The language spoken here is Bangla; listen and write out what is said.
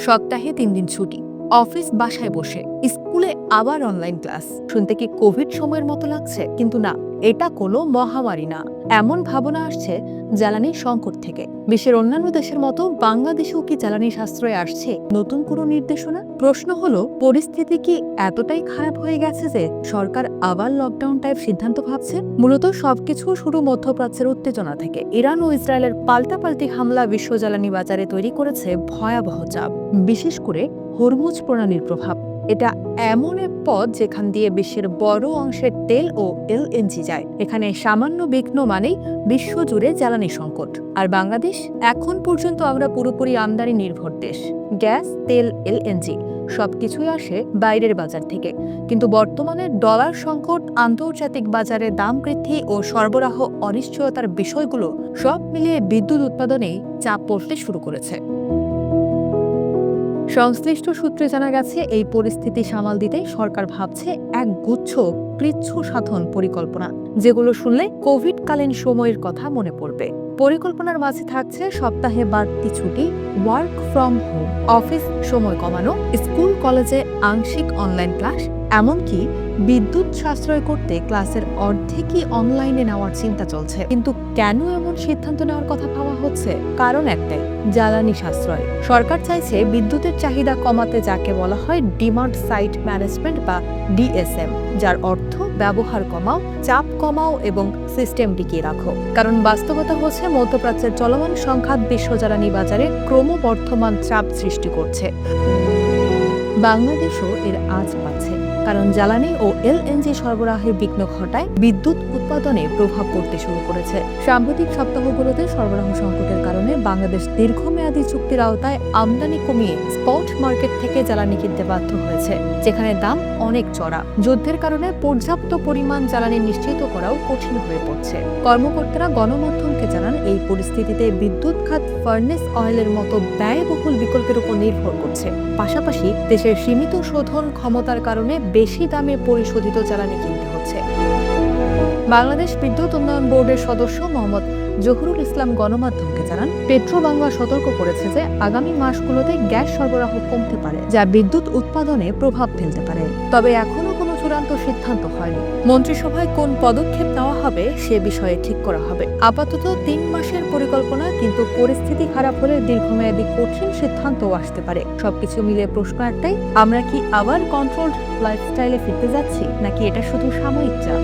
সপ্তাহে ৩ দিন ছুটি, অফিস বাসায় বসে, স্কুলে আবার অনলাইন ক্লাস। শুনতে কি কোভিড সময়ের মতো লাগছে? কিন্তু না, এটা কোনো মহামারী না। এমন ভাবনা আসছে জ্বালানি সংকট থেকে। বিশ্বের অন্যান্য দেশের মতো বাংলাদেশেও কি জ্বালানি সাশ্রয়ে আসছে নতুন কোনো নির্দেশনা? প্রশ্ন হলো, পরিস্থিতি কি এতটাই খারাপ হয়ে গেছে যে সরকার আবার লকডাউন টাইপ সিদ্ধান্ত ভাবছে? মূলত সবকিছু শুরু মধ্যপ্রাচ্যের উত্তেজনা থেকে। ইরান ও ইসরায়েলের পাল্টাপাল্টি হামলা বিশ্ব জ্বালানি বাজারে তৈরি করেছে ভয়াবহ চাপ, বিশেষ করে হরমুজ প্রণালীর প্রভাব। এটা এমন এক পথ যেখান দিয়ে বিশ্বের বড় অংশের তেল ও এলএনজি যায়। এখানে সামান্য বিঘ্ন মানেই বিশ্বজুড়ে জ্বালানি সংকট। আর বাংলাদেশ, এখন পর্যন্ত আমরা পুরোপুরি আমদানি নির্ভর দেশ। গ্যাস, তেল, এলএনজি সবকিছুই আসে বাইরের বাজার থেকে। কিন্তু বর্তমানে ডলার সংকট, আন্তর্জাতিক বাজারে দাম বৃদ্ধি ও সরবরাহ অনিশ্চয়তার বিষয়গুলো সব মিলিয়ে বিদ্যুৎ উৎপাদনেই চাপ পড়তে শুরু করেছে। সংশ্লিষ্ট সূত্রে জানা গেছে, এই পরিস্থিতি সামাল দিতে সরকার ভাবছে এক গুচ্ছ কৃচ্ছ সাধন পরিকল্পনা, যেগুলো শুনলে কোভিডকালীন সময়ের কথা মনে পড়বে। পরিকল্পনার মাঝে থাকছে সপ্তাহে বাড়তি ছুটি, ওয়ার্ক ফ্রম হোম, অফিস সময় কমানো, স্কুল কলেজে আংশিক অনলাইন ক্লাস, এমনকি বিদ্যুৎ সাশ্রয় করতে ক্লাসের অর্ধেকই অনলাইনে নেওয়ার চিন্তা চলছে। কিন্তু কেন এমন সিদ্ধান্ত নেওয়ার কথা ভাবা হচ্ছে? কারণ একটাই, জ্বালানি সাশ্রয়। সরকার চাইছে বিদ্যুতের চাহিদা কমাতে, যাকে বলা হয় ডিমান্ড সাইড ম্যানেজমেন্ট বা ডিএসএম, যার অর্থ ব্যবহার কমাও, চাপ কমাও এবং সিস্টেম টিকিয়ে রাখো। কারণ বাস্তবতা হচ্ছে, মধ্যপ্রাচ্যের চলমান সংঘাত বিশ্ব জ্বালানি বাজারে ক্রমবর্ধমান চাপ সৃষ্টি করছে। বাংলাদেশও এর আঁচ পাচ্ছে, কারণ জ্বালানি ও এলএনজি সরবরাহের বিঘ্ন ঘটায় বিদ্যুৎ উৎপাদনে প্রভাব পড়তে শুরু করেছে। সাম্প্রতিক সপ্তাহগুলোতে সরবরাহ সংকটের কারণে বাংলাদেশ দীর্ঘমেয়াদী চুক্তির আওতায় আমদানি কমিয়ে স্পট মার্কেট থেকে জ্বালানি কিনতে বাধ্য হয়েছে, যেখানে দাম অনেক চড়া। যুদ্ধের কারণে পর্যাপ্ত পরিমাণ জ্বালানি নিশ্চিত করাও কঠিন হয়ে পড়ছে। কর্মকর্তারা গণমাধ্যমকে জানান, এই পরিস্থিতিতে বিদ্যুৎ খাত ফার্নেস অয়েলের মতো ব্যয়বহুল বিকল্পের উপর নির্ভর করছে। পাশাপাশি দেশের সীমিত শোধন ক্ষমতার কারণে বেশি দামে পরিশোধিত জ্বালানি কিনতে হচ্ছে। বাংলাদেশ বিদ্যুৎ উন্নয়ন বোর্ডের সদস্য মোহাম্মদ জহুরুল ইসলাম গণমাধ্যমকে জানান, পেট্রো বাংলা সতর্ক করেছে যে আগামী মাসগুলোতে গ্যাস সরবরাহ কমতে পারে, যা বিদ্যুৎ উৎপাদনে প্রভাব ফেলতে পারে। তবে এখনো কোনো চূড়ান্ত সিদ্ধান্ত হয়নি। মন্ত্রিসভায় কোন পদক্ষেপ নেওয়া হবে সে বিষয়ে ঠিক করা হবে। আপাতত ৩ মাসের পরিকল্পনা, কিন্তু পরিস্থিতি খারাপ হলে দীর্ঘমেয়াদী কঠিন সিদ্ধান্তও আসতে পারে। সবকিছু মিলে প্রশ্ন একটাই, আমরা কি আবার কন্ট্রোলড লাইফস্টাইলে ফিরতে যাচ্ছি, নাকি এটা শুধু সাময়িক চাপ?